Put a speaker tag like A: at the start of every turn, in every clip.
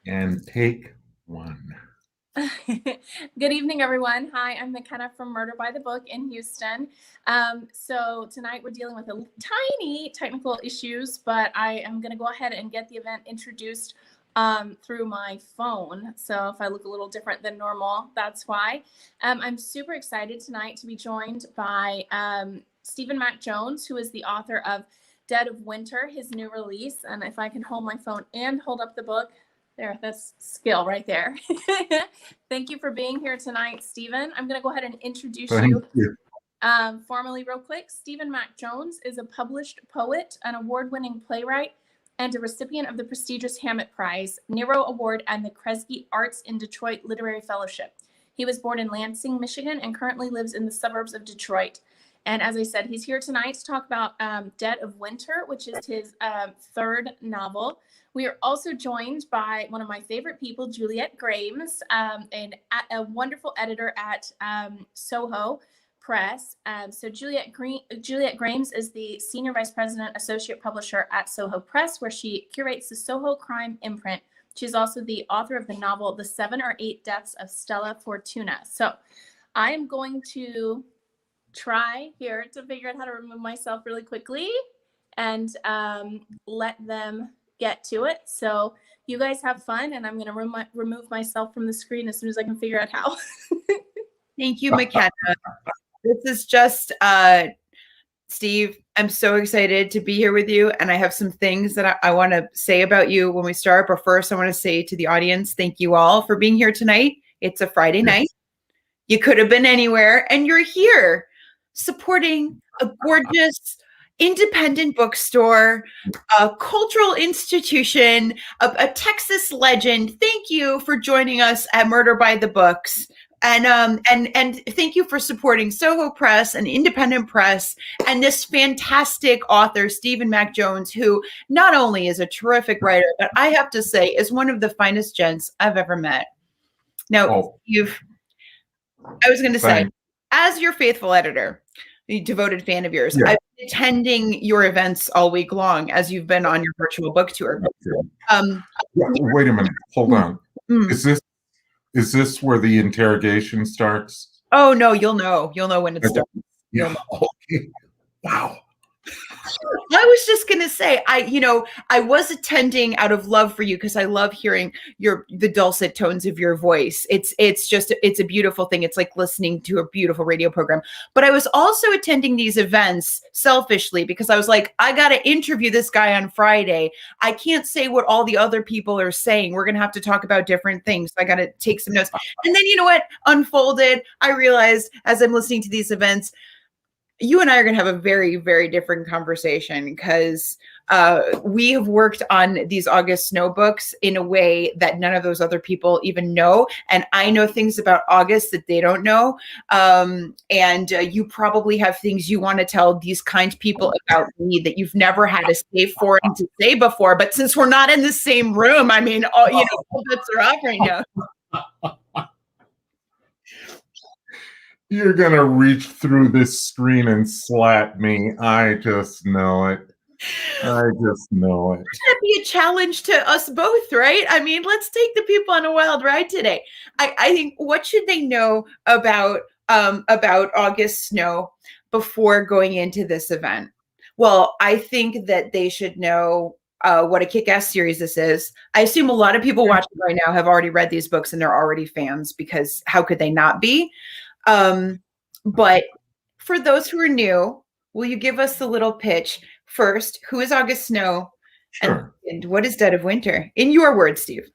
A: And take one.
B: Good evening, everyone. Hi, I'm McKenna from Murder by the Book in Houston. So tonight we're dealing with a tiny technical issues, but I am going to go ahead and get the event introduced through my phone. So if I look a little different than normal, that's why. I'm super excited tonight to be joined by Mack Jones, who is the author of Dead of Winter, his new release. And if I can hold my phone and hold up the book, there, that's skill right there. Thank you for being here tonight, Stephen. I'm going to go ahead and introduce you. Formally real quick. Mack Jones is a published poet, an award-winning playwright, and a recipient of the prestigious Hammett Prize, Nero Award, and the Kresge Arts in Detroit Literary Fellowship. He was born in Lansing, Michigan, and currently lives in the suburbs of Detroit. And as I said, he's here tonight to talk about Dead of Winter, which is his third novel. We are also joined by one of my favorite people, Juliet Grames, a wonderful editor at Soho Press. So Juliet Grames is the Senior Vice President Associate Publisher at Soho Press, where she curates the Soho Crime imprint. She's also the author of the novel, The 7 or 8 Deaths of Stella Fortuna. So I am going to try here to figure out how to remove myself really quickly and let them get to it. So you guys have fun, and I'm going to remove myself from the screen as soon as I can figure out how.
C: Thank you, McKenna. This is just Steve. I'm so excited to be here with you, and I have some things that I want to say about you when we start. But first, I want to say to the audience, thank you all for being here tonight. It's a Friday night. You could have been anywhere, and you're here supporting a gorgeous independent bookstore, a cultural institution, a Texas legend. Thank you for joining us at Murder by the Books. And thank you for supporting Soho Press, an independent press, and this fantastic author, Mack Jones, who not only is a terrific writer, but I have to say is one of the finest gents I've ever met. Now, Steve, I was going to say, as your faithful editor, a devoted fan of yours, I've been attending your events all week long as you've been on your virtual book tour.
A: Wait a minute. Hold on. Is this where the interrogation starts?
C: Oh no, you'll know when it starts.
A: Yeah. Okay. Wow.
C: I was just gonna say, I was attending out of love for you because I love hearing the dulcet tones of your voice. It's a beautiful thing. It's like listening to a beautiful radio program. But I was also attending these events selfishly because I was like, I gotta interview this guy on Friday. I can't say what all the other people are saying. We're gonna have to talk about different things. So I gotta take some notes. And then you know what unfolded? I realized as I'm listening to these events, you and I are going to have a very, very different conversation because we have worked on these August Snow books in a way that none of those other people even know. And I know things about August that they don't know. And you probably have things you want to tell these kind people about me that you've never had a safe forum to say before. But since we're not in the same room, I mean, all bets are off right now.
A: You're going to reach through this screen and slap me. I just know it.
C: That'd be a challenge to us both, right? I mean, let's take the people on a wild ride today. I think, what should they know about August Snow before going into this event? Well, I think that they should know what a kick-ass series this is. I assume a lot of people watching right now have already read these books and they're already fans, because how could they not be? But for those who are new, will you give us the little pitch? First, who is August Snow?
A: Sure.
C: And what is Dead of Winter? In your words, Steve.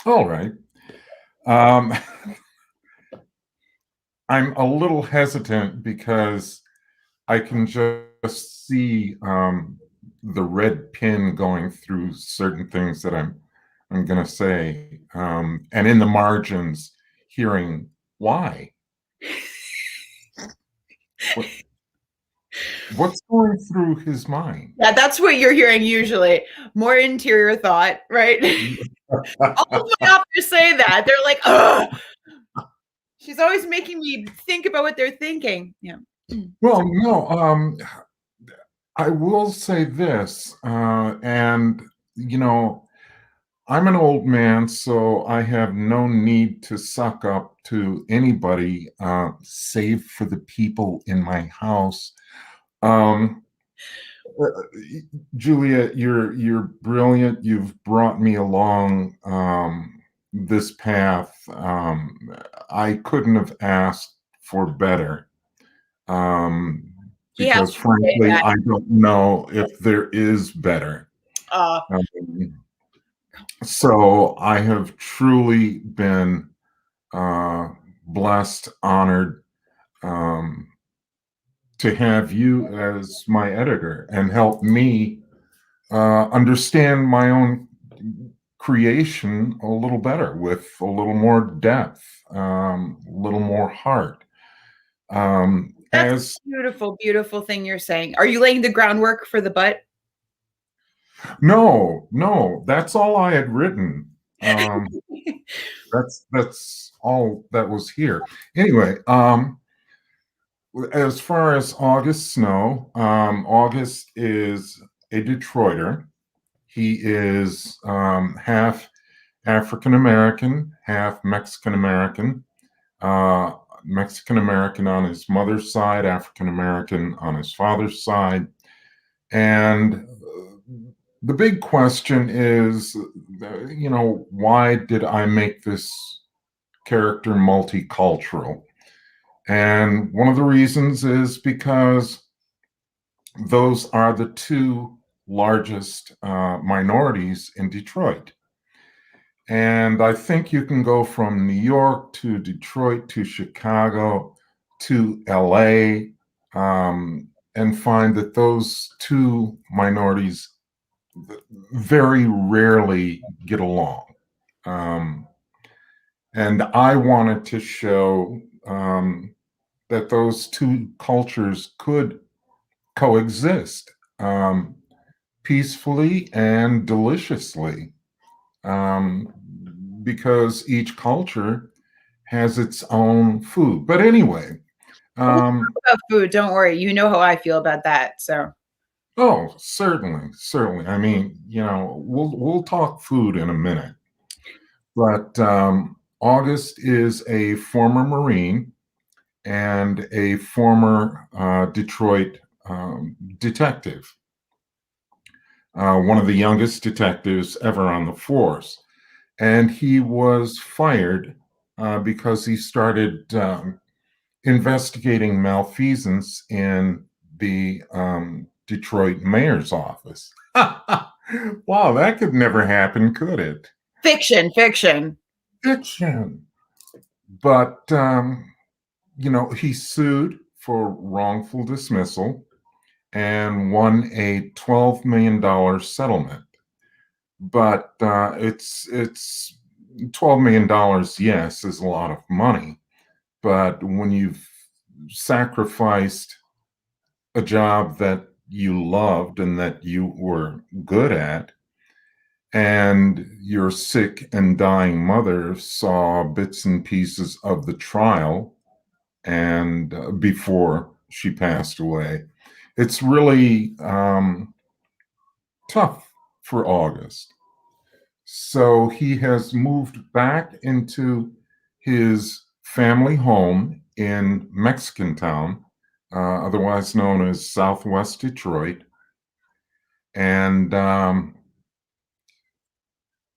A: All right. I'm a little hesitant because I can just see the red pin going through certain things that I'm going to say, and in the margins, hearing why. What's going through his mind?
C: Yeah, that's what you're hearing usually. More interior thought, right? All of my authors say that. They're like, ugh. She's always making me think about what they're thinking. Yeah.
A: Well, no, I will say this, and I'm an old man, so I have no need to suck up to anybody, save for the people in my house. Um, uh, Juliet, you're brilliant. You've brought me along this path. I couldn't have asked for better.
C: Yeah.
A: Because frankly, I don't know if there is better. So I have truly been blessed, honored to have you as my editor and help me understand my own creation a little better with a little more depth, a little more heart.
C: That's a beautiful, beautiful thing you're saying. Are you laying the groundwork for the butt?
A: No, that's all I had written. That's all that was here. Anyway, as far as August Snow, August is a Detroiter. He is half African American, half Mexican American. Mexican American on his mother's side, African American on his father's side. And the big question is, why did I make this character multicultural? And one of the reasons is because those are the two largest minorities in Detroit. And I think you can go from New York to Detroit to Chicago to LA and find that those two minorities very rarely get along. And I wanted to show that those two cultures could coexist peacefully and deliciously, because each culture has its own food. But anyway,
C: about food, don't worry. You know how I feel about that. So,
A: oh, certainly. I mean, we'll talk food in a minute. But August is a former Marine and a former Detroit detective, one of the youngest detectives ever on the force. And he was fired because he started investigating malfeasance in the Detroit mayor's office. Wow, that could never happen, could it?
C: Fiction.
A: But, he sued for wrongful dismissal and won a $12 million settlement. But it's $12 million, yes, is a lot of money. But when you've sacrificed a job that you loved and that you were good at, and your sick and dying mother saw bits and pieces of the trial and before she passed away, it's really tough for August. So he has moved back into his family home in Mexican Town, otherwise known as Southwest Detroit. And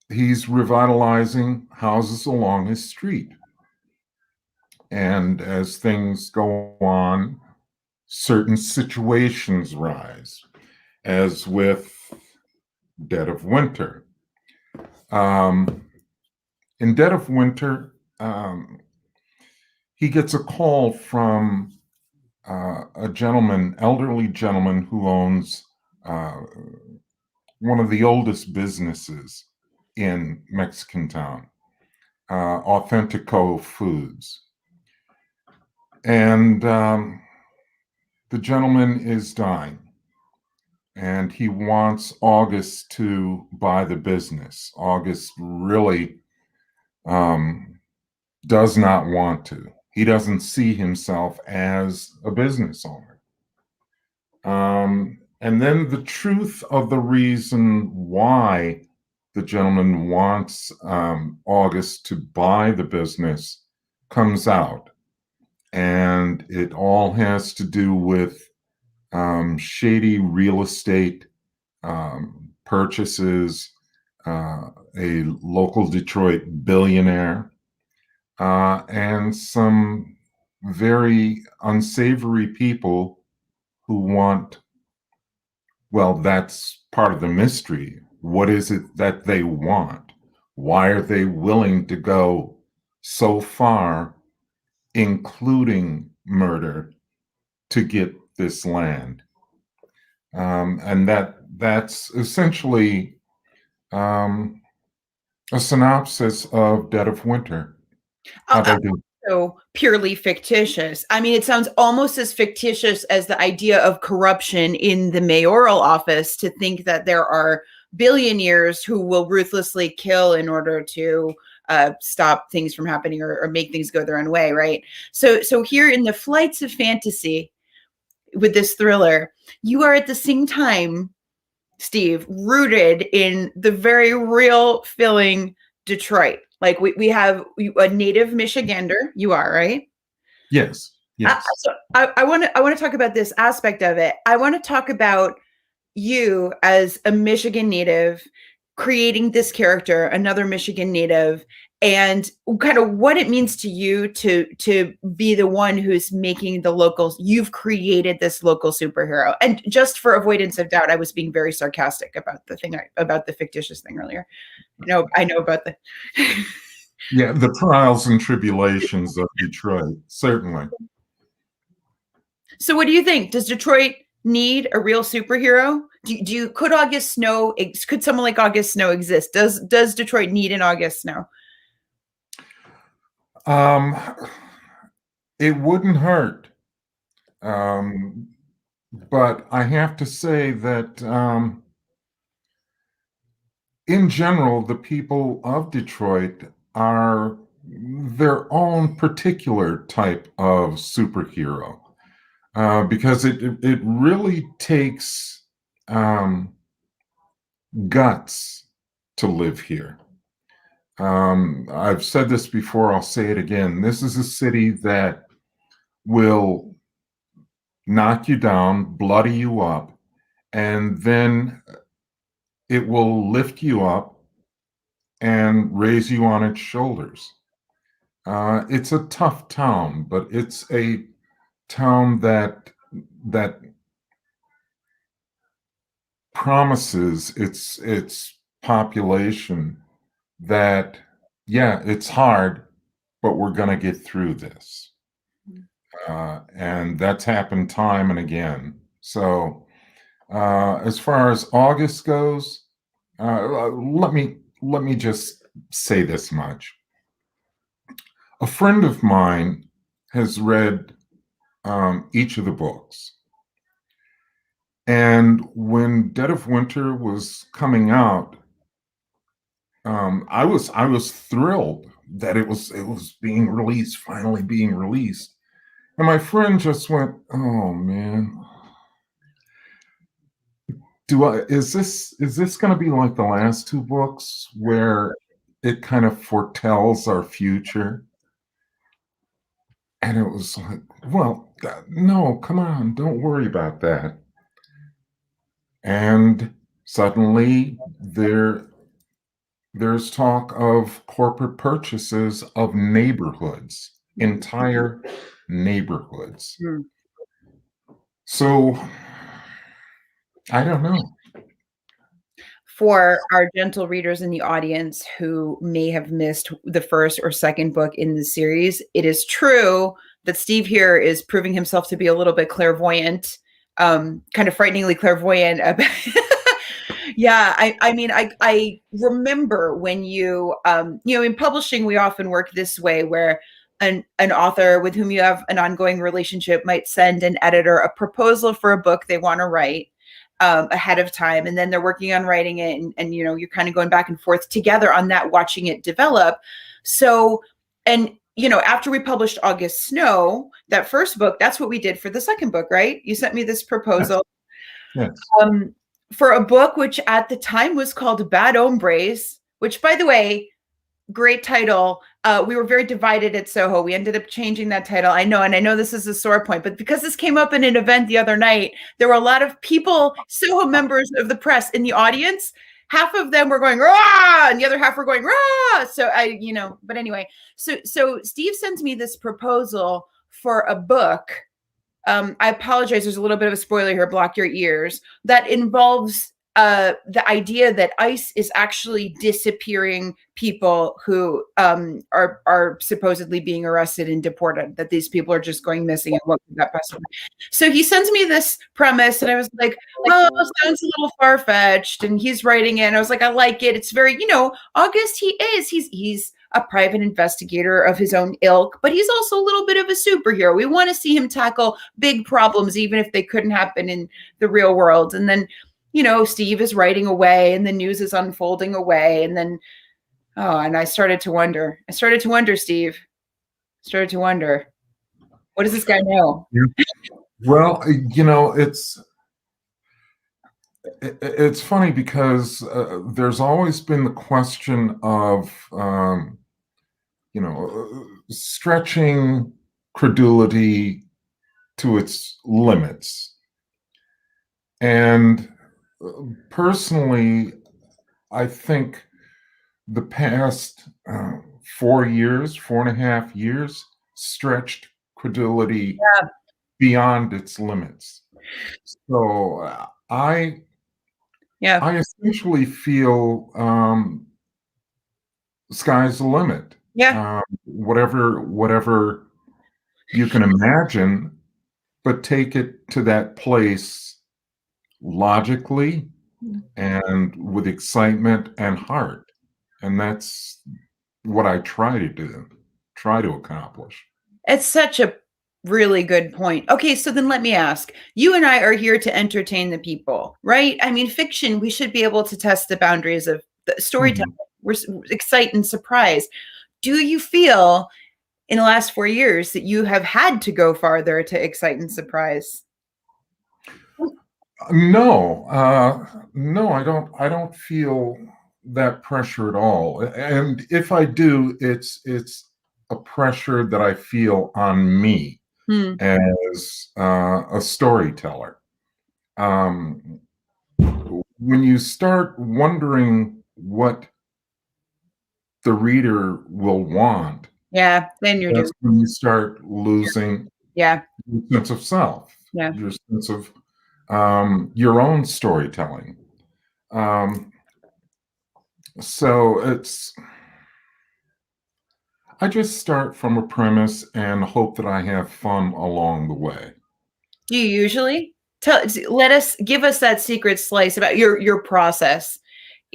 A: he's revitalizing houses along his street. And as things go on, certain situations rise, as with Dead of Winter. In Dead of Winter, he gets a call from a gentleman, elderly gentleman, who owns one of the oldest businesses in Mexican Town, Authentico Foods. And the gentleman is dying, and he wants August to buy the business. August really does not want to. He doesn't see himself as a business owner. And then the truth of the reason why the gentleman wants August to buy the business comes out. And it all has to do with shady real estate purchases, a local Detroit billionaire, and some very unsavory people who want, well, that's part of the mystery. What is it that they want? Why are they willing to go so far, including murder, to get this land? And that's essentially a synopsis of Dead of Winter. How'd I do?
C: So purely fictitious. I mean, it sounds almost as fictitious as the idea of corruption in the mayoral office, to think that there are billionaires who will ruthlessly kill in order to stop things from happening, or make things go their own way, right? So here in the flights of fantasy with this thriller, you are at the same time, Steve, rooted in the very real feeling Detroit. Like we have a native Michigander. You are, right?
A: Yes. Yes.
C: So I want to talk about this aspect of it. I want to talk about you as a Michigan native creating this character, another Michigan native, and kind of what it means to you to be the one who's making the locals. You've created this local superhero. And just for avoidance of doubt, I was being very sarcastic about about the fictitious thing earlier. I know about the
A: Yeah, the trials and tribulations of Detroit, certainly.
C: So what do you think? Does Detroit need a real superhero? Could someone like August Snow exist? Does Detroit need an August Snow?
A: It wouldn't hurt. But I have to say that in general, the people of Detroit are their own particular type of superhero, because it really takes guts to live here. I've said this before, I'll say it again. This is a city that will knock you down, bloody you up, and then it will lift you up and raise you on its shoulders. It's a tough town, but it's a town that promises its population that, yeah, it's hard, but we're going to get through this. And that's happened time and again. So as far as August goes, let me just say this much. A friend of mine has read each of the books. And when Dead of Winter was coming out, I was thrilled that it was being released, finally being released. And my friend just went, "Oh man, is this going to be like the last two books where it kind of foretells our future?" And it was like, well, no, come on, don't worry about that. And suddenly there's talk of corporate purchases of neighborhoods, entire neighborhoods. So I don't know.
C: For our gentle readers in the audience who may have missed the first or second book in the series, it is true that Steve here is proving himself to be a little bit clairvoyant, kind of frighteningly clairvoyant. Yeah, I remember when you, in publishing, we often work this way where an author with whom you have an ongoing relationship might send an editor a proposal for a book they want to write ahead of time. And then they're working on writing it. And you're kind of going back and forth together on that, watching it develop. So, and, after we published August Snow, that first book, that's what we did for the second book, right? You sent me this proposal.
A: Yes.
C: for a book which at the time was called Bad Hombres, which, by the way, great title. We were very divided at Soho. We ended up changing that title. I know, and I know this is a sore point, but because this came up in an event the other night, there were a lot of people, Soho members of the press in the audience. Half of them were going, rah, and the other half were going, rah. So but anyway, so Steve sends me this proposal for a book. I apologize. There's a little bit of a spoiler here. Block your ears. That involves the idea that ICE is actually disappearing people who are supposedly being arrested and deported, that these people are just going missing, and what could that possibly be? So he sends me this premise, and I was like, oh, sounds a little far-fetched. And he's writing it, and I was like, I like it. It's very, August, he's a private investigator of his own ilk, but he's also a little bit of a superhero. We want to see him tackle big problems, even if they couldn't happen in the real world. And then Steve is writing away, and the news is unfolding away. And then, and I started to wonder, Steve, started to wonder, what does this guy know?
A: Well, it's funny because there's always been the question of, stretching credulity to its limits. And personally, I think the past 4.5 years stretched credulity beyond its limits. So I essentially feel sky's the limit. Whatever you can imagine, but take it to that place logically and with excitement and heart. And that's what I try to accomplish.
C: It's such a really good point. Okay, so then let me ask, you and I are here to entertain the people, right? I mean, fiction, we should be able to test the boundaries of the storytelling. We're excite and surprise. Do you feel in the last 4 years that you have had to go farther to excite and surprise?
A: No, I don't feel that pressure at all. And if I do, it's a pressure that I feel on me as a storyteller. When you start wondering what the reader will want,
C: then
A: that's when you start losing your sense of self, your sense of your own storytelling. So I just start from a premise and hope that I have fun along the way.
C: Do you usually give us that secret slice about your process?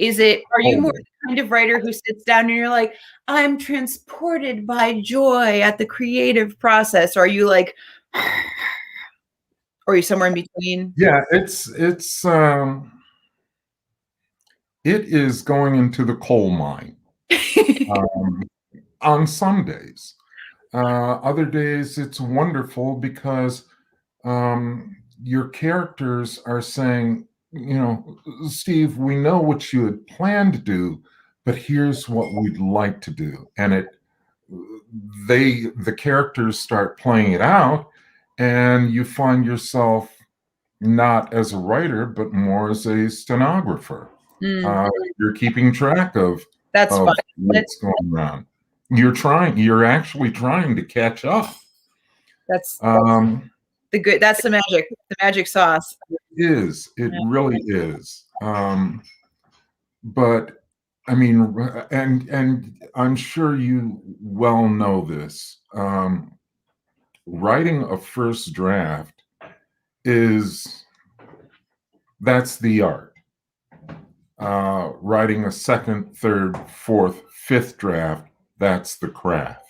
C: Are you more the kind of writer who sits down and you're like, I'm transported by joy at the creative process? Or are you like, or are you somewhere in between?
A: Yeah, it is going into the coal mine on some days. Other days it's wonderful because your characters are saying, Steve, we know what you had planned to do, but here's what we'd like to do. And the characters start playing it out, and you find yourself not as a writer, but more as a stenographer. You're keeping track of what's going on. You're actually trying to catch up.
C: That's the magic sauce.
A: It really is. But I mean, and I'm sure you well know this. Writing a first draft that's the art. Writing a second, third, fourth, fifth draft, that's the craft.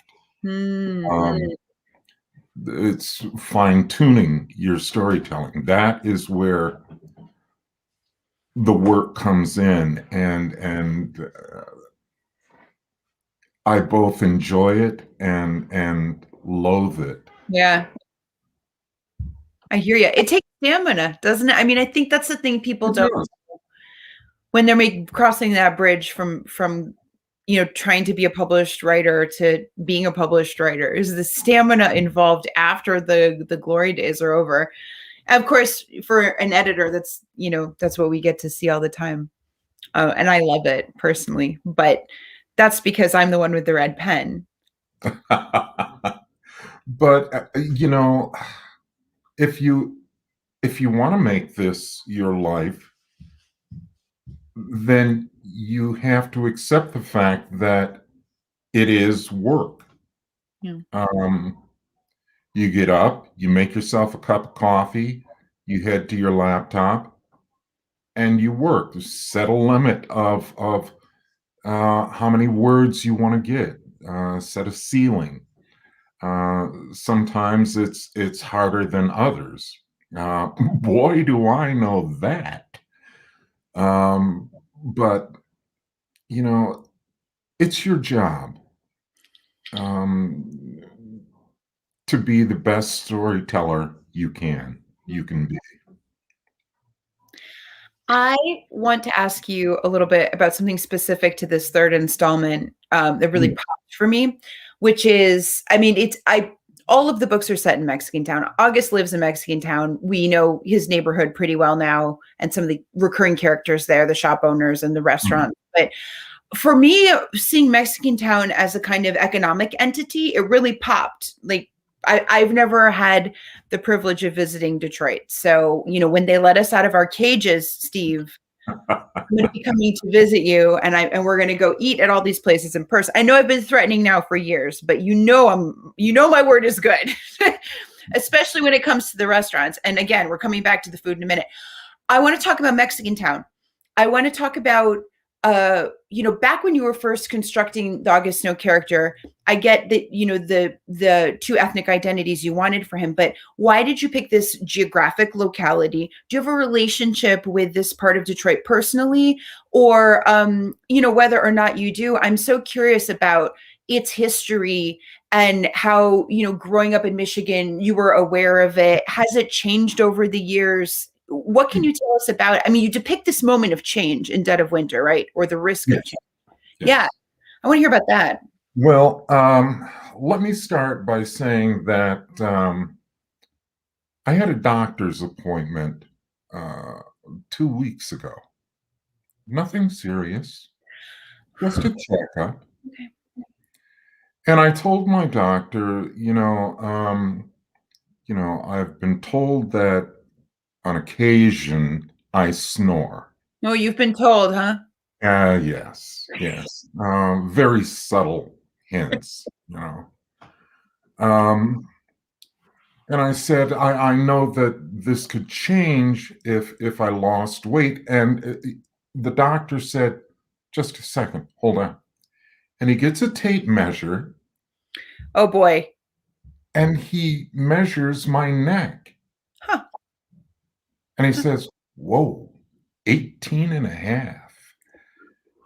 A: It's fine-tuning your storytelling. That is where the work comes in, and I both enjoy it and loathe it.
C: Yeah, I hear you. It takes stamina, doesn't it? I mean, I think that's the thing people don't when they're crossing that bridge from trying to be a published writer to being a published writer, is the stamina involved after the glory days are over. Of course, for an editor, that's what we get to see all the time. And I love it personally, but that's because I'm the one with the red pen.
A: But if you want to make this your life, then you have to accept the fact that it is work.
C: Yeah.
A: You get up, you make yourself a cup of coffee, you head to your laptop, and you work. Set a limit of how many words you want to get. Set a ceiling. Sometimes it's harder than others. Boy, do I know that. But it's your job to be the best storyteller you can be.
C: I want to ask you a little bit about something specific to this third installment that really popped for me, which is, all of the books are set in Mexican Town. August lives in Mexican Town. We know his neighborhood pretty well now, and some of the recurring characters there, the shop owners and the restaurant. But for me, seeing Mexican Town as a kind of economic entity, it really popped. Like, I've never had the privilege of visiting Detroit. So, when they let us out of our cages, Steve, I'm going to be coming to visit you, and we're going to go eat at all these places in person. I know I've been threatening now for years, but my word is good, especially when it comes to the restaurants. And again, we're coming back to the food in a minute. I want to talk about Mexican Town. I want to talk about, back when you were first constructing the August Snow character, I get that, the two ethnic identities you wanted for him, but why did you pick this geographic locality? Do you have a relationship with this part of Detroit personally? Or, whether or not you do, I'm so curious about its history and how, growing up in Michigan, you were aware of it. Has it changed over the years? What can you tell us about it? You depict this moment of change in Dead of Winter, right? Or the risk of change.
A: Yes.
C: Yeah. I want to hear about that.
A: Well, let me start by saying that I had a doctor's appointment 2 weeks ago. Nothing serious, just a checkup.
C: Okay.
A: And I told my doctor, I've been told that on occasion I snore.
C: Oh, you've been told, huh?
A: Yes. Very subtle hints, And I said, I know that this could change if I lost weight. And the doctor said, just a second, hold on. And he gets a tape measure.
C: Oh, boy.
A: And he measures my neck.
C: Huh.
A: And he says, whoa, 18 and a half.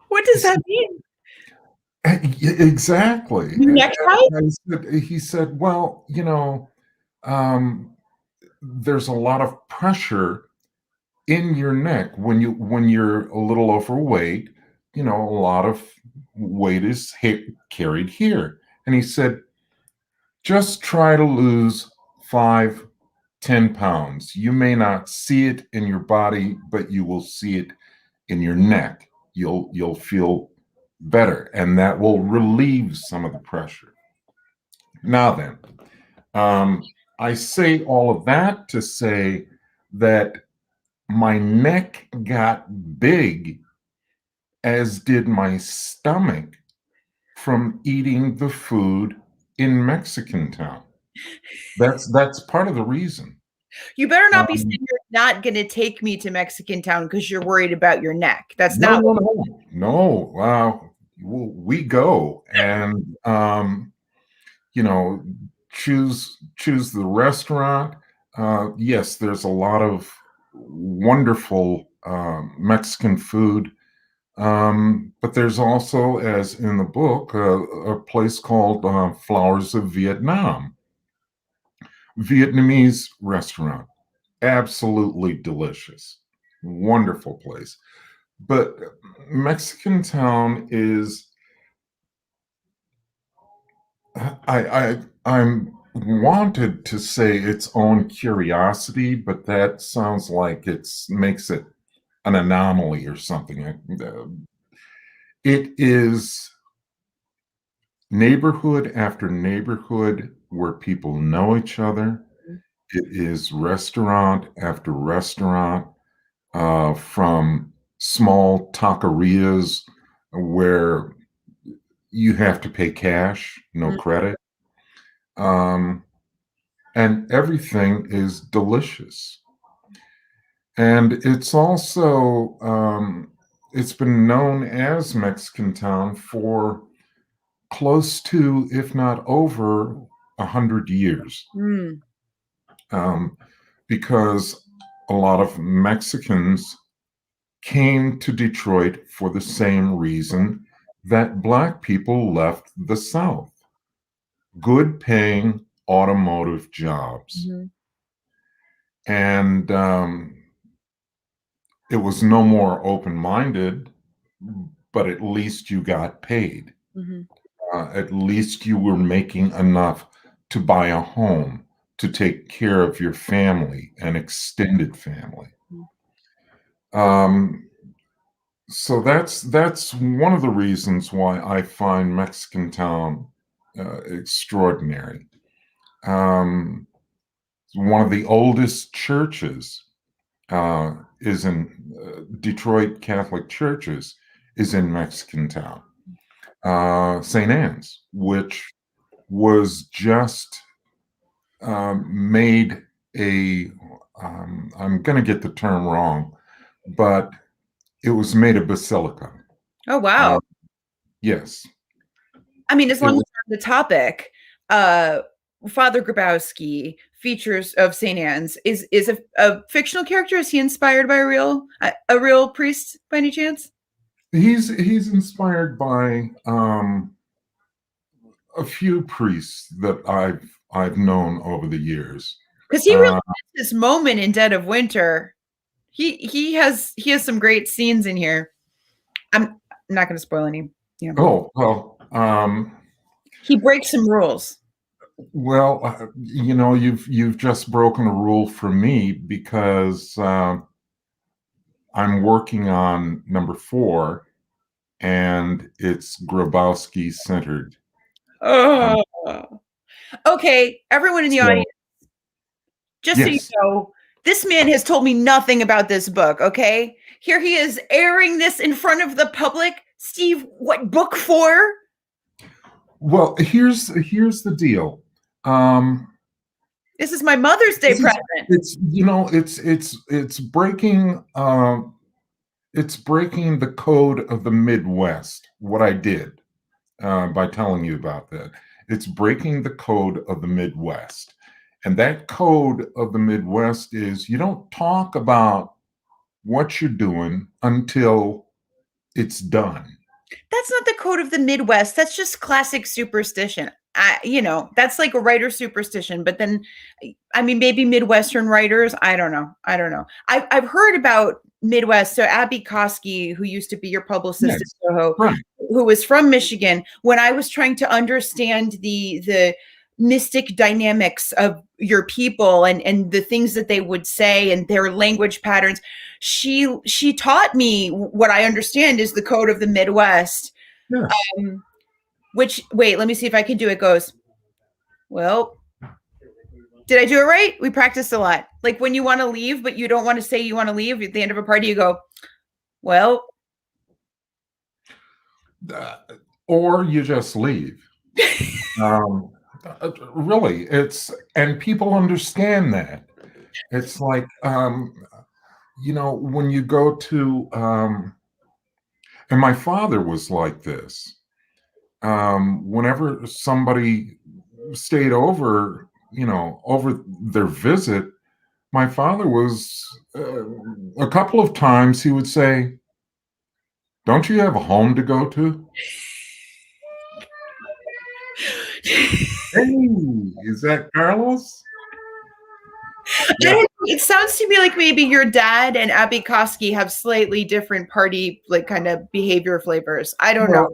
C: What does that mean?
A: Exactly.
C: Neck height?
A: He said, well, there's a lot of pressure in your neck when you're a little overweight. A lot of weight is carried here. And he said, just try to lose 5-10 pounds. You may not see it in your body, but you will see it in your neck. You'll feel better, and that will relieve some of the pressure. Now then, I say all of that to say that my neck got big, as did my stomach, from eating the food in Mexican Town. That's part of the reason.
C: You better not be saying you're not going to take me to Mexican Town because you're worried about your neck. That's not.
A: No. We go and choose the restaurant. Yes, there's a lot of wonderful Mexican food, but there's also, as in the book, a place called Flowers of Vietnam. Vietnamese restaurant, absolutely delicious, wonderful place. but Mexican Town is, I'm wanted to say its own curiosity, but that sounds like makes it an anomaly or something. It is neighborhood after neighborhood where people know each other. It is restaurant after restaurant, from small taquerias where you have to pay cash, no credit. And everything is delicious. And it's also, it's been known as Mexican Town for close to, if not over, 100 years. Because a lot of Mexicans came to Detroit for the same reason that Black people left the South. Good paying automotive jobs. And it was no more open-minded, but at least you got paid. At least you were making enough to buy a home, to take care of your family and extended family. So that's one of the reasons why I find Mexican Town extraordinary. One of the oldest churches is in Detroit Catholic churches is in Mexican Town. St. Anne's, which was just made I'm going to get the term wrong, but it was made a basilica.
C: Oh, wow.
A: Yes.
C: I mean, as long as we're on the topic, Father Grabowski, Features of St. Anne's, is a fictional character. Is he inspired by a real priest by any chance?
A: He's inspired by a few priests that I've known over the years.
C: Because he really has this moment in Dead of Winter. He has some great scenes in here. I'm not going to spoil any. You know.
A: Oh well.
C: He breaks some rules.
A: Well, you know, you've just broken a rule for me because I'm working on number 4, and it's Grabowski centered.
C: Oh, okay. Everyone in the audience, just so you know, this man has told me nothing about this book. Okay, here he is airing this in front of the public. Steve, what book for?
A: Well, here's the deal.
C: This is my Mother's Day present.
A: It's breaking the code of the Midwest. What I did by telling you about that, it's breaking the code of the Midwest, and that code of the Midwest is you don't talk about what you're doing until it's done.
C: That's not the code of the Midwest. That's just classic superstition. That's like a writer superstition. But then, I mean, maybe Midwestern writers. I don't know. I've heard about Midwest. So Abby Koski, who used to be your publicist at Soho, who was from Michigan, when I was trying to understand the mystic dynamics of your people and the things that they would say and their language patterns, she taught me what I understand is the code of the Midwest.
A: Yeah.
C: Which, wait, let me see if I can do it. Goes, well, did I do it right? We practiced a lot. Like when you want to leave, but you don't want to say you want to leave at the end of a party, you go, well.
A: Or you just leave. Really, and people understand that. It's like, when you go to, and my father was like this. Whenever somebody stayed over, over their visit, my father was, a couple of times he would say, "Don't you have a home to go to?" Hey, is that Carlos?
C: It sounds to me like maybe your dad and Abby Koski have slightly different party, like, kind of behavior flavors. I don't know.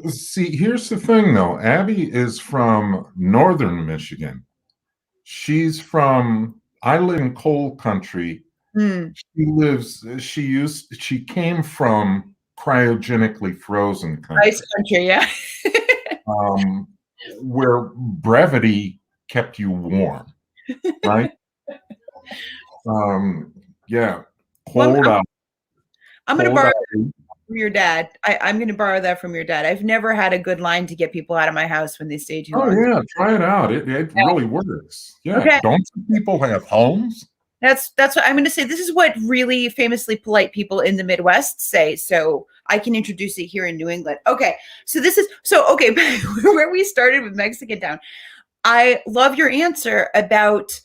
A: See, here's the thing, though. Abby is from northern Michigan. I live in coal country. She came from cryogenically frozen country.
C: Ice country, yeah.
A: Where brevity kept you warm, right? Yeah, cold out.
C: I'm going to borrow that from your dad. I'm going to borrow that from your dad. I've never had a good line to get people out of my house when they stay too long.
A: Oh yeah, try it out. It really works. Yeah. Okay. Don't some people have homes?
C: That's what I'm going to say. This is what really famously polite people in the Midwest say. So I can introduce it here in New England. Okay. So where we started with Mexican Town. I love your answer about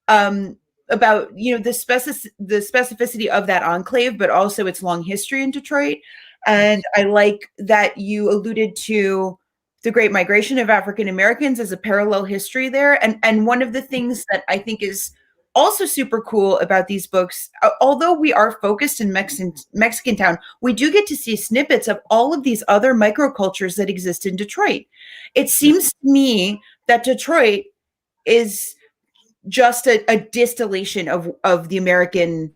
C: the specificity of that enclave, but also its long history in Detroit. And I like that you alluded to the Great Migration of African Americans as a parallel history there. And one of the things that I think is also super cool about these books, although we are focused in Mexican Town, we do get to see snippets of all of these other microcultures that exist in Detroit. It seems to me that Detroit is just a distillation of the American,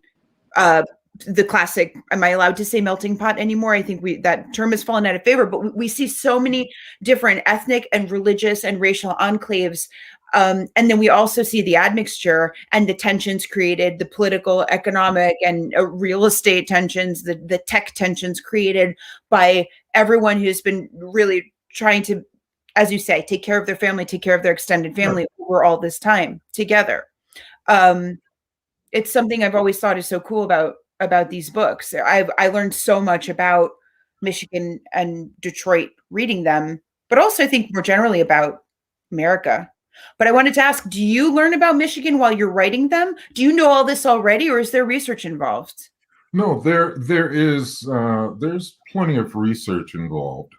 C: the classic, am I allowed to say melting pot anymore? I think that term has fallen out of favor, but we see so many different ethnic and religious and racial enclaves. And then we also see the admixture and the tensions created, the political, economic, and real estate tensions, the tech tensions created by everyone who's been really trying to, as you say, take care of their family, take care of their extended family over all this time together. It's something I've always thought is so cool about these books. I learned so much about Michigan and Detroit reading them, but also I think more generally about America. But I wanted to ask, do you learn about Michigan while you're writing them? Do you know all this already, or is there research involved?
A: No, there's plenty of research involved.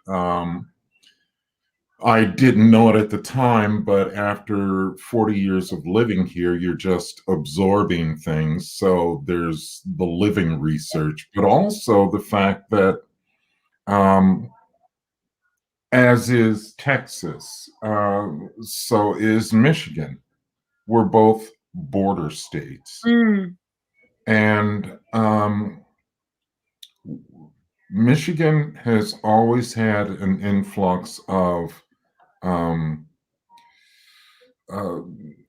A: I didn't know it at the time, but after 40 years of living here, you're just absorbing things. So there's the living research, but also the fact that, as is Texas, so is Michigan. We're both border states. And Michigan has always had an influx of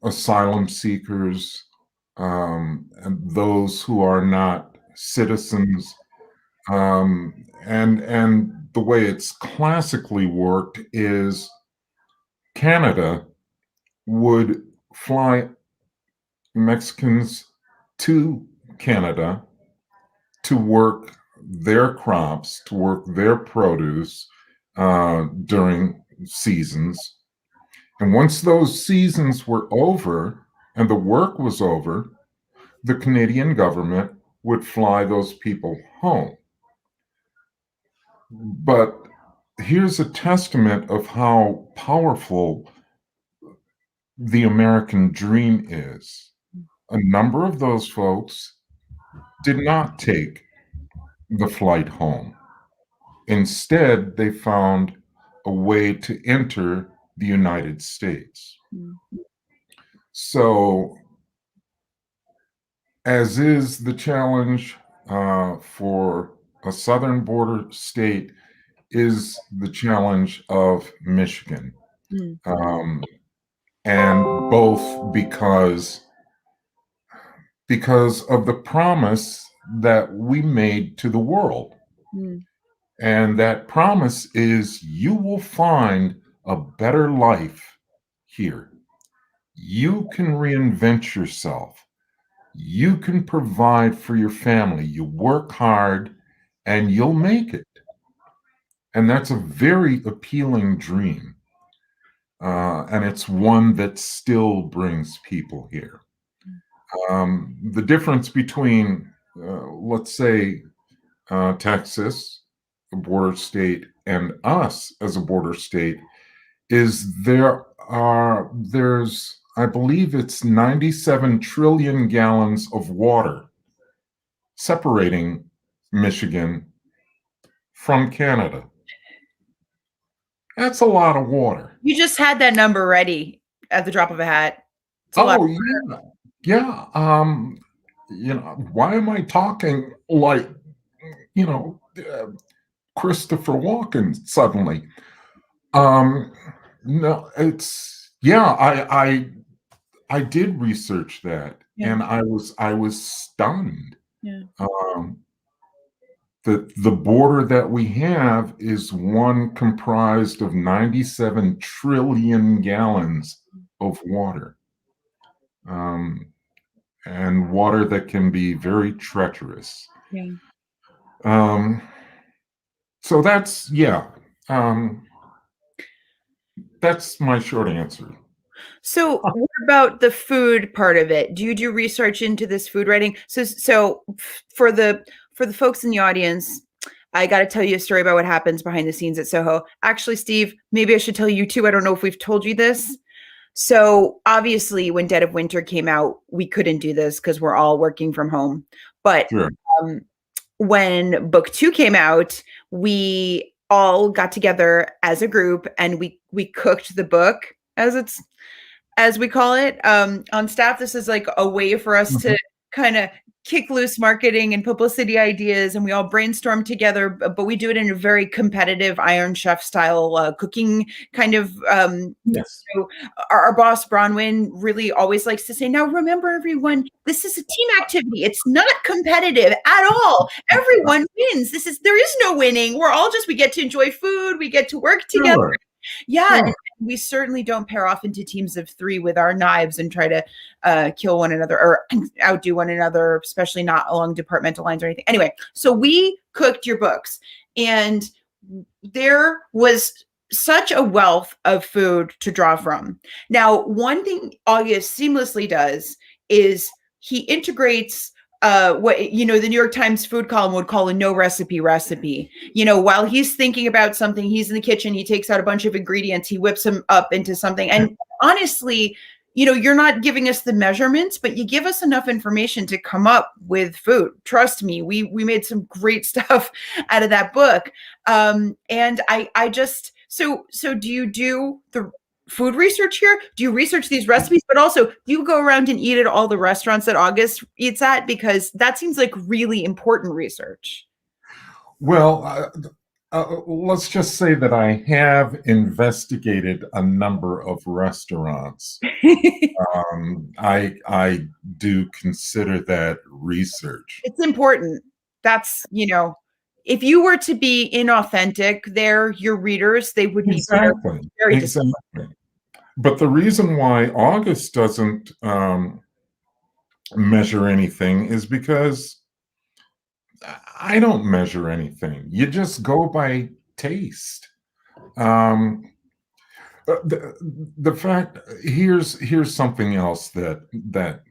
A: asylum seekers, and those who are not citizens. And the way it's classically worked is Canada would fly Mexicans to Canada to work their crops, to work their produce during seasons. And once those seasons were over and the work was over, the Canadian government would fly those people home. But here's a testament of how powerful the American dream is. A number of those folks did not take the flight home. Instead, they found a way to enter the United States. So, as is the challenge for a southern border state, is the challenge of Michigan. And both because of the promise that we made to the world. And that promise is you will find a better life here. You can reinvent yourself. You can provide for your family. You work hard and you'll make it. And that's a very appealing dream. And it's one that still brings people here. The difference between, let's say, Texas, a border state, and us as a border state is there's I believe it's 97 trillion gallons of water separating Michigan from Canada. That's a lot of water.
C: You just had that number ready at the drop of a hat. It's a lot.
A: Oh, yeah. Why am I talking like, Christopher Walken suddenly? No, I did research that, and I was stunned.
C: Yeah.
A: The border that we have is one comprised of 97 trillion gallons of water. And water that can be very treacherous.
C: Yeah.
A: So that's that's my short answer.
C: So what about the food part of it? Do you do research into this food writing? So for the folks in the audience, I got to tell you a story about what happens behind the scenes at Soho. Actually, Steve, maybe I should tell you too. I don't know if we've told you this. So obviously when Dead of Winter came out, we couldn't do this because we're all working from home. But
A: Sure.
C: When book 2 came out, we all got together as a group and we cooked the book, as we call it, on staff. This is like a way for us to kind of kick loose marketing and publicity ideas, and we all brainstorm together, but we do it in a very competitive Iron Chef style cooking kind of
A: Yes.
C: So our boss Bronwyn really always likes to say, now remember everyone, this is a team activity. It's not competitive at all. Everyone wins. There is no winning. We get to enjoy food. We get to work together.
A: Sure.
C: Yeah.
A: Sure.
C: And we certainly don't pair off into teams of 3 with our knives and try to kill one another or outdo one another, especially not along departmental lines or anything. Anyway, so we cooked your books, and there was such a wealth of food to draw from. Now, one thing August seamlessly does is he integrates what the New York Times food column would call a no recipe. While he's thinking about something, he's in the kitchen, he takes out a bunch of ingredients, he whips them up into something. And honestly, you're not giving us the measurements, but you give us enough information to come up with food. Trust me, we made some great stuff out of that book. And I just, so do you do the food research here? Do you research these recipes, but also do you go around and eat at all the restaurants that August eats at? Because that seems like really important research.
A: Well, let's just say that I have investigated a number of restaurants. I do consider that research.
C: It's important. That's, if you were to be inauthentic there, your readers, they would be very
A: exactly. But the reason why August doesn't measure anything is because I don't measure anything. You just go by taste. The fact, here's something else that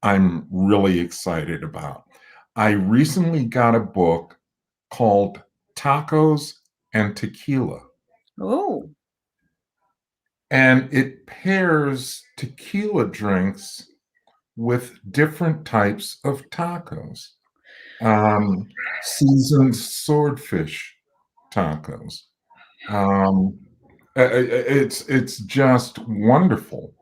A: I'm really excited about. I recently got a book called Tacos and Tequila.
C: Oh.
A: And it pairs tequila drinks with different types of tacos. Seasoned swordfish tacos. It's just wonderful.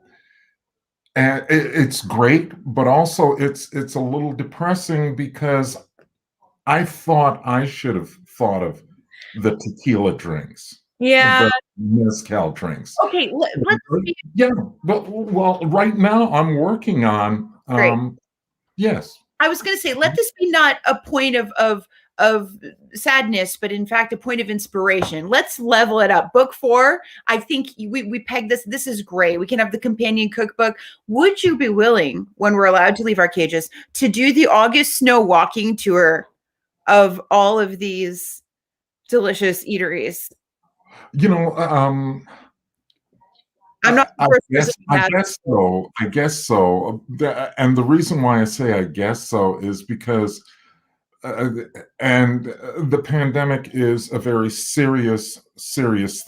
A: And it's great, but also it's a little depressing because I thought I should have thought of the tequila drinks.
C: Yeah.
A: The mezcal drinks.
C: Okay.
A: Well, right now I'm working on, yes.
C: I was going to say, let this be not a point of sadness, but in fact, a point of inspiration. Let's level it up. Book 4, I think we pegged this. This is great. We can have the companion cookbook. Would you be willing, when we're allowed to leave our cages, to do the August Snow walking tour of all of these delicious eateries? I'm not.
A: I guess so. And the reason why I say I guess so is because, and the pandemic is a very serious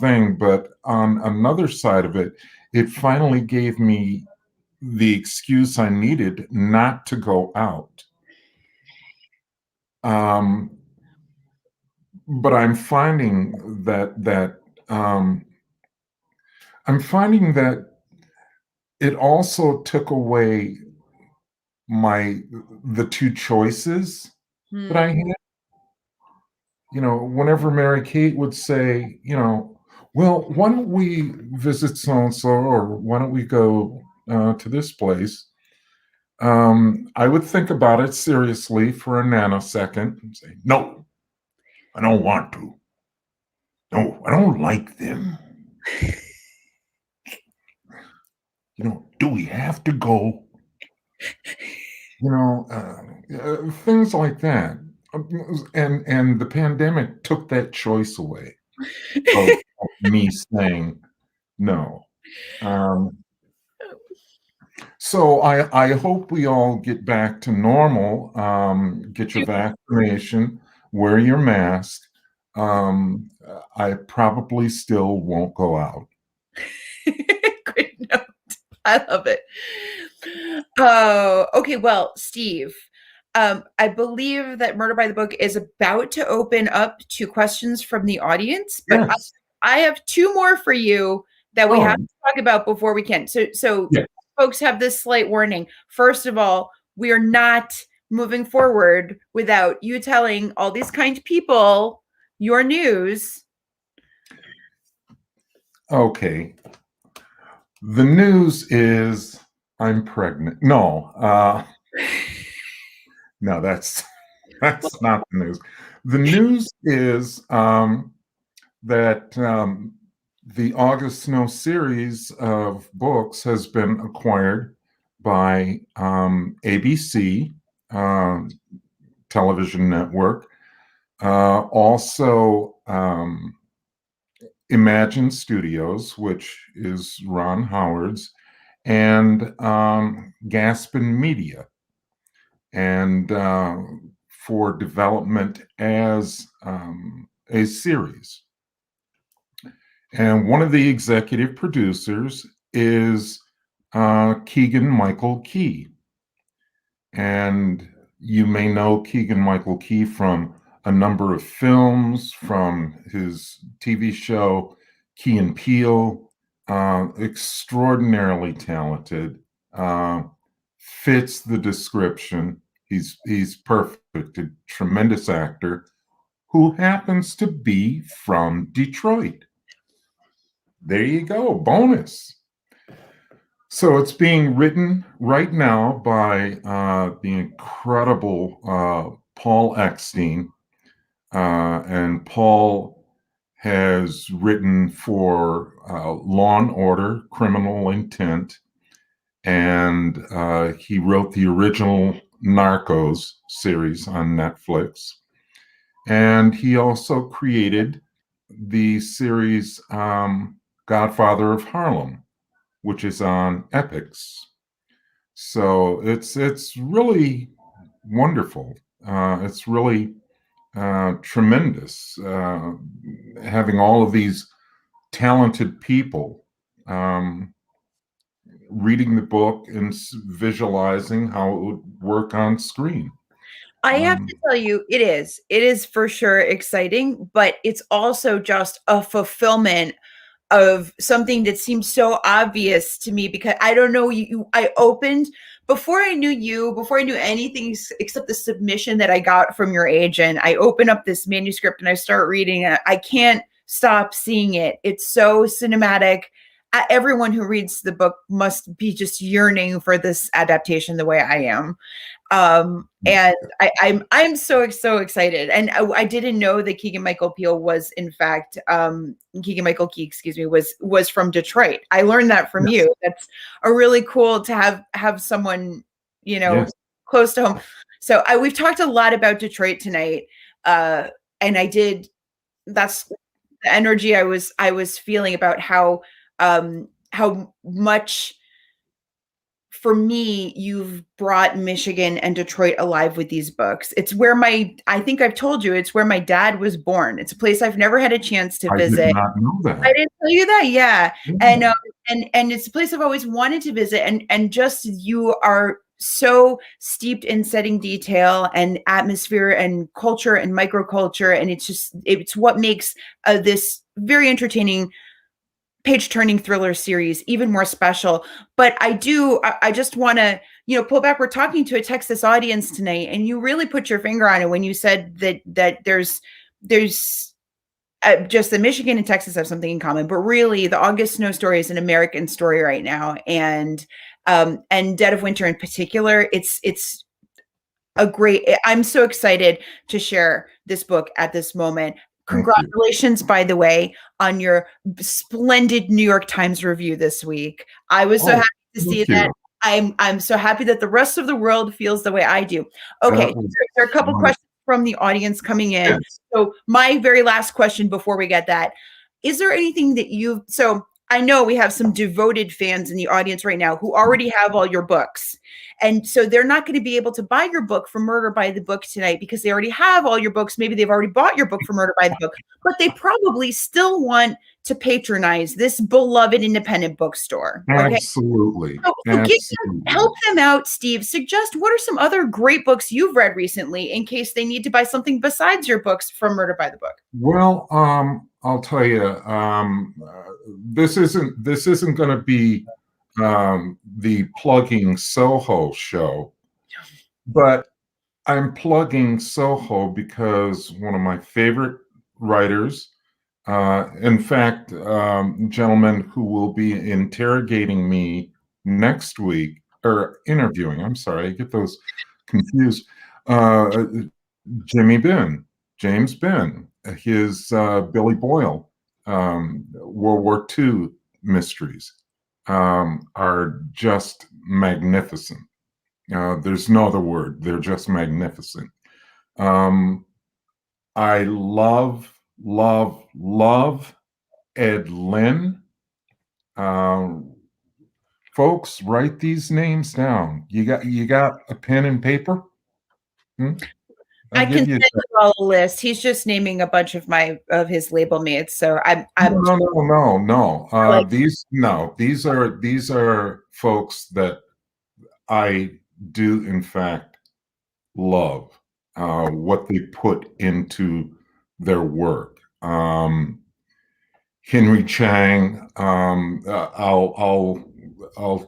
A: thing. But on another side of it, it finally gave me the excuse I needed not to go out. But I'm finding that it also took away the two choices that I had. You know, whenever Mary Kate would say, you know, well, why don't we visit so-and-so, or why don't we go to this place? I would think about it seriously for a nanosecond and say, no, I don't want to. No, I don't like them. You know, do we have to go? You know, things like that. And the pandemic took that choice away of me saying no. So I hope we all get back to normal. Get your vaccination, wear your mask. I probably still won't go out.
C: Great note. I love it. Oh, okay. Well, Steve, I believe that Murder by the Book is about to open up to questions from the audience, but
A: Yes.
C: I have two more for you that we have to talk about before we can. So
A: yes.
C: Folks have this slight warning. First of all, we are not moving forward without you telling all these kind people your news.
A: Okay. The news is I'm pregnant. No, no, that's not the news. The news is that the August Snow series of books has been acquired by ABC television network, also Imagine Studios, which is Ron Howard's, and Gaspin Media, and for development as a series. And one of the executive producers is Keegan Michael Key. And you may know Keegan Michael Key from a number of films, from his TV show Key and Peele. Extraordinarily talented, fits the description. He's perfect, a tremendous actor who happens to be from Detroit. There you go, bonus. So it's being written right now by the incredible Paul Eckstein. And Paul has written for Law and Order, Criminal Intent, and he wrote the original Narcos series on Netflix. And he also created the series Godfather of Harlem, which is on Epix. So it's really wonderful. It's really tremendous having all of these talented people reading the book and visualizing how it would work on screen.
C: I have to tell you, it is for sure exciting, but it's also just a fulfillment of something that seems so obvious to me, because I don't know, I opened, before I knew you, before I knew anything except the submission that I got from your agent, I open up this manuscript and I start reading it. I can't stop seeing it. It's so cinematic. Everyone who reads the book must be just yearning for this adaptation the way I am. And I'm so excited. And I didn't know that Keegan Michael Key was, in fact, Keegan Michael Key, excuse me, was from Detroit. I learned that from you. That's a really cool to have someone, you know, close to home. So we've talked a lot about Detroit tonight. And that's the energy I was feeling about how much, for me, you've brought Michigan and Detroit alive with these books. It's where I think I've told you, it's where my dad was born. It's a place I've never had a chance to visit.
A: I did not know that.
C: I didn't tell you that. Yeah. And and it's a place I've always wanted to visit. And just you are so steeped in setting detail and atmosphere and culture and microculture, and it's what makes this very entertaining page-turning thriller series even more special. But I just want to, pull back. We're talking to a Texas audience tonight, and you really put your finger on it when you said that there's just the Michigan and Texas have something in common, but really the August Snow story is an American story right now. And Dead of Winter in particular, it's a great, I'm so excited to share this book at this moment. Congratulations, by the way, on your splendid New York Times review this week. I was so happy to see that. I'm so happy that the rest of the world feels the way I do. Okay, there are a couple questions from the audience coming in.
A: Yes.
C: So my very last question before we get that, is there anything that so I know we have some devoted fans in the audience right now who already have all your books. And so they're not going to be able to buy your book for Murder by the Book tonight because they already have all your books. Maybe they've already bought your book for Murder by the Book, but they probably still want to patronize this beloved independent bookstore. Okay?
A: Absolutely.
C: So help them out, Steve. Suggest what are some other great books you've read recently in case they need to buy something besides your books from Murder by the Book.
A: Well, I'll tell you, this isn't going to be the plugging Soho show, but I'm plugging Soho because one of my favorite writers, in fact, gentleman who will be interrogating me next week, or interviewing, I'm sorry, I get those confused, James Benn, his Billy Boyle World War II mysteries are just magnificent. There's no other word. They're just magnificent. I love Ed Lynn. Folks, write these names down. You got a pen and paper?
C: I can send you all a list. He's just naming a bunch of his label mates. So I'm
A: no. These are folks that I do in fact love what they put into their work. Henry Chang, I'll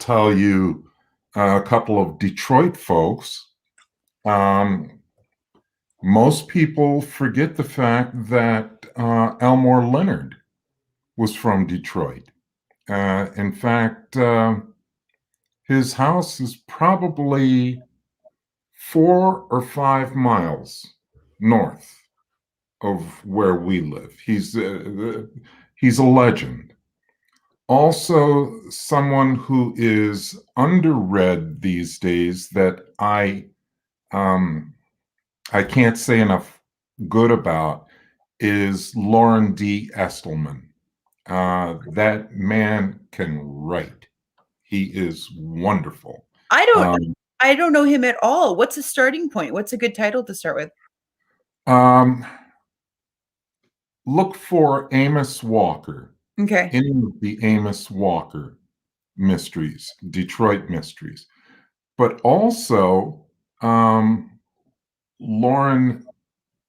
A: tell you a couple of Detroit folks. Most people forget the fact that Elmore Leonard was from Detroit. In fact, his house is probably 4 or 5 miles north of where we live. He's a legend. Also, someone who is underread these days that I can't say enough good about is Lauren D. Estelman. That man can write. He is wonderful.
C: I don't know him at all. What's a starting point? What's a good title to start with?
A: Look for Amos Walker.
C: Okay.
A: Any of the Amos Walker mysteries, Detroit mysteries. But also, Lauren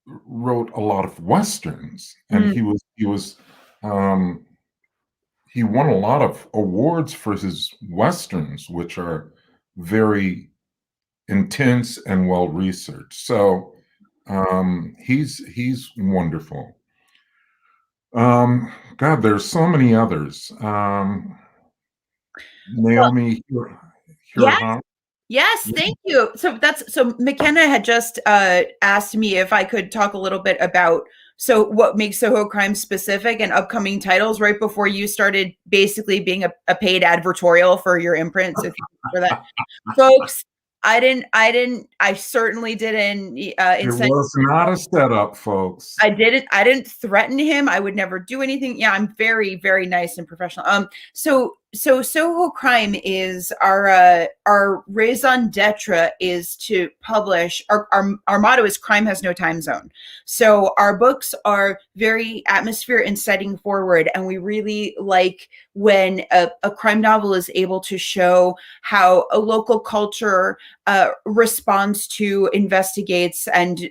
A: wrote a lot of Westerns, and he won a lot of awards for his Westerns, which are very intense and well researched. So he's wonderful. God, there's so many others. Naomi Hirahara.
C: Yes, thank you. So McKenna had just asked me if I could talk a little bit about what makes Soho Crime specific and upcoming titles right before you started basically being a paid advertorial for your imprint. So for that, folks, I certainly didn't.
A: It was not a setup, folks.
C: I didn't threaten him. I would never do anything. Yeah, I'm very, very nice and professional. So so Soho Crime is our raison d'etre is to publish. Our motto is crime has no time zone. So our books are very atmosphere and setting forward, and we really like when a crime novel is able to show how a local culture responds to, investigates, and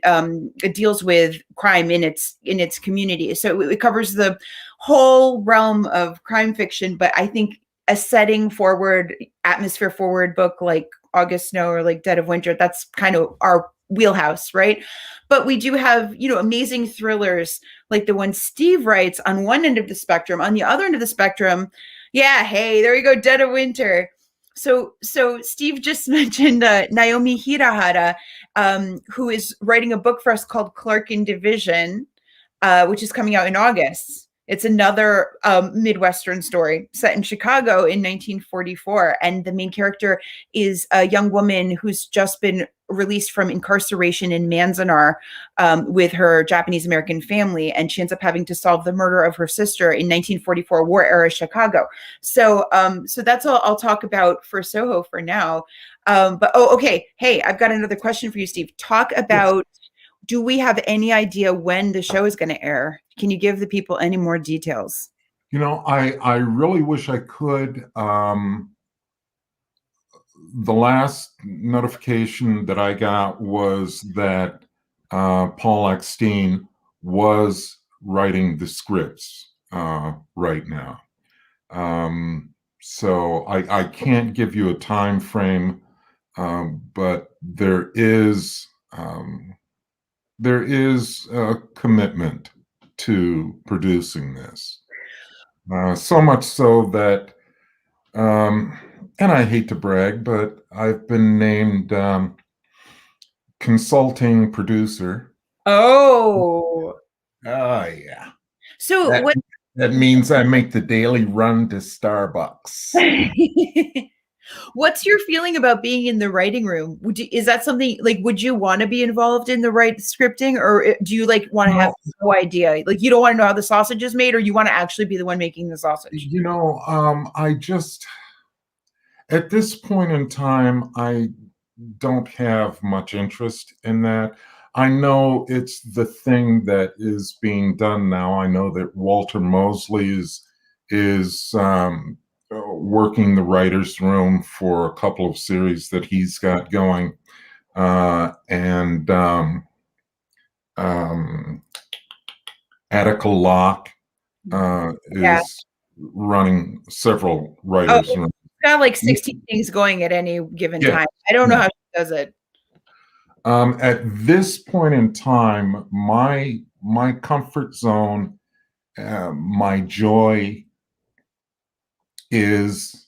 C: deals with crime in its community. So it covers the whole realm of crime fiction, but I think a setting forward, atmosphere forward book like August Snow or like Dead of Winter, that's kind of our wheelhouse, right? But we do have, amazing thrillers like the one Steve writes on one end of the spectrum. On the other end of the spectrum, yeah, hey, there you go, Dead of Winter. So Steve just mentioned Naomi Hirahara, who is writing a book for us called Clark in Division, which is coming out in August. It's another Midwestern story set in Chicago in 1944. And the main character is a young woman who's just been released from incarceration in Manzanar with her Japanese American family. And she ends up having to solve the murder of her sister in 1944 war era Chicago. So that's all I'll talk about for Soho for now. Okay. Hey, I've got another question for you, Steve. Talk about, do we have any idea when the show is going to air? Can you give the people any more details?
A: I really wish I could. The last notification that I got was that Paul Eckstein was writing the scripts right now. So I can't give you a time frame, but there is a commitment to producing this. So much so that, and I hate to brag, but I've been named consulting producer.
C: Oh.
A: Yeah.
C: So
A: that means I make the daily run to Starbucks.
C: What's your feeling about being in the writing room? Is that something like, would you want to be involved in the scripting, or do you want to have no idea? Like, you don't want to know how the sausage is made, or you want to actually be the one making the sausage?
A: I just, at this point in time, I don't have much interest in that. I know it's the thing that is being done now. I know that Walter Mosley is working the writer's room for a couple of series that he's got going. And Attica Locke is running several writers' rooms.
C: Got like 16 things going at any given time. I don't know how she does it.
A: At this point in time, my comfort zone, my joy is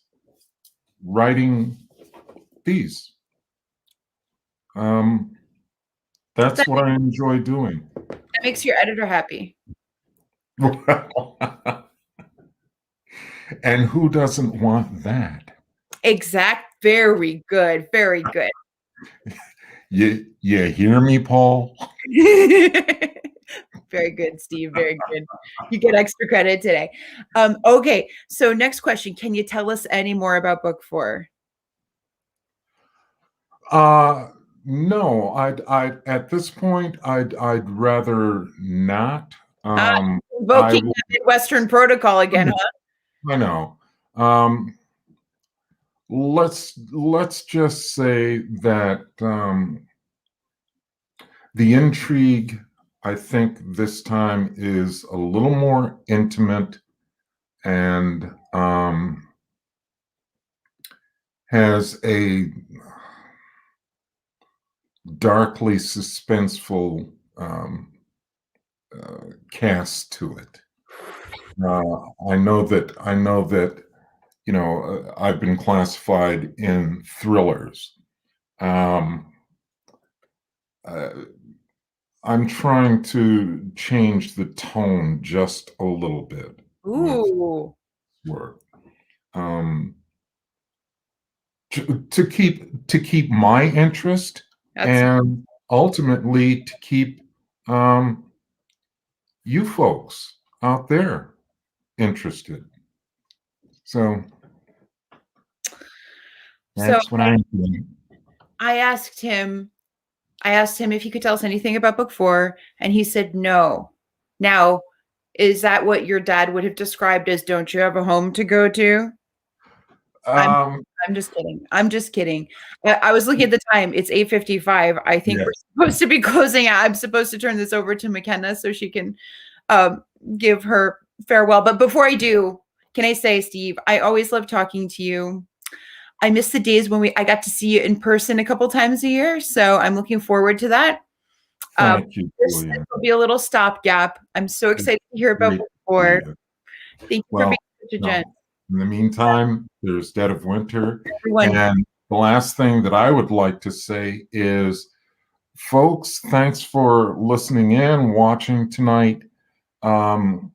A: writing these. That's what I enjoy doing.
C: That makes your editor happy.
A: And who doesn't want that?
C: Very good. Very good.
A: You hear me, Paul?
C: Very good, Steve. Very good. You get extra credit today. Okay, so next question. Can you tell us any more about book 4?
A: No, I'd at this point I'd rather not.
C: Invoking the Midwestern protocol again, huh?
A: I know. Let's just say that the intrigue, I think this time, is a little more intimate and has a darkly suspenseful cast to it. I know that I've been classified in thrillers. I'm trying to change the tone just a little bit.
C: Ooh.
A: Work. To keep my interest. And ultimately to keep you folks out there interested. So That's what I'm doing.
C: I asked him if he could tell us anything about book 4, and he said no. Now, is that what your dad would have described as don't you have a home to go to? I'm just kidding. I'm just kidding. I was looking at the time. It's 8:55. I think we're supposed to be closing out. I'm supposed to turn this over to McKenna so she can give her farewell. But before I do, can I say, Steve, I always love talking to you. I miss the days when I got to see you in person a couple times a year. So I'm looking forward to that.
A: Thank you,
C: This
A: Juliet.
C: will be a little stopgap. I'm so excited to hear about book 4. Thank you for being such a gent.
A: In the meantime, there's Dead of Winter.
C: Everyone.
A: And the last thing that I would like to say is, folks, thanks for listening in, watching tonight. I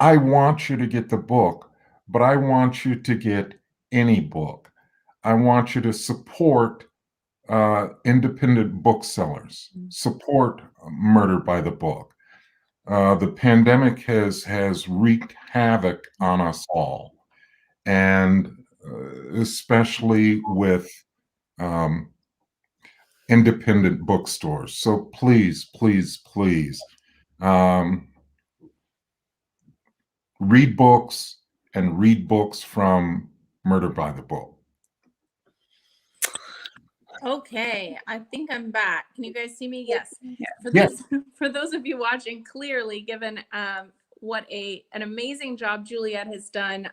A: want you to get the book, but I want you to get any book. I want you to support independent booksellers, support Murder by the Book. The pandemic has wreaked havoc on us all, and especially with independent bookstores. So please, please, please read books, and read books from Murder by the Book.
B: Okay, I think I'm back. Can you guys see me? Yes. For those of you watching, clearly, given what an amazing job Juliet has done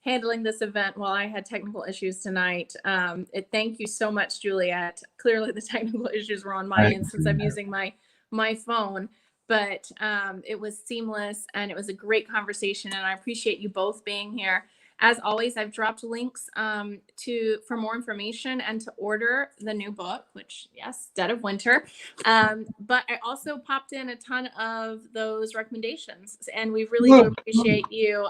B: handling this event while I had technical issues tonight. Thank you so much, Juliet. Clearly, the technical issues were on my end since I'm using my phone. But it was seamless, and it was a great conversation, and I appreciate you both being here. As always, I've dropped links for more information and to order the new book, which, yes, Dead of Winter. But I also popped in a ton of those recommendations, and we really do appreciate you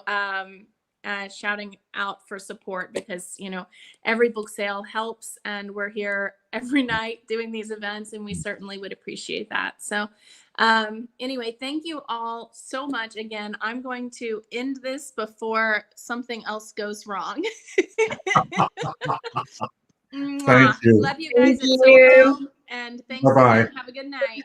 B: shouting out for support, because, you know, every book sale helps, and we're here every night doing these events, and we certainly would appreciate that. So anyway, thank you all so much. Again, I'm going to end this before something else goes wrong.
A: Thank you.
B: Love you guys at Soho, and thanks again. Have a good night.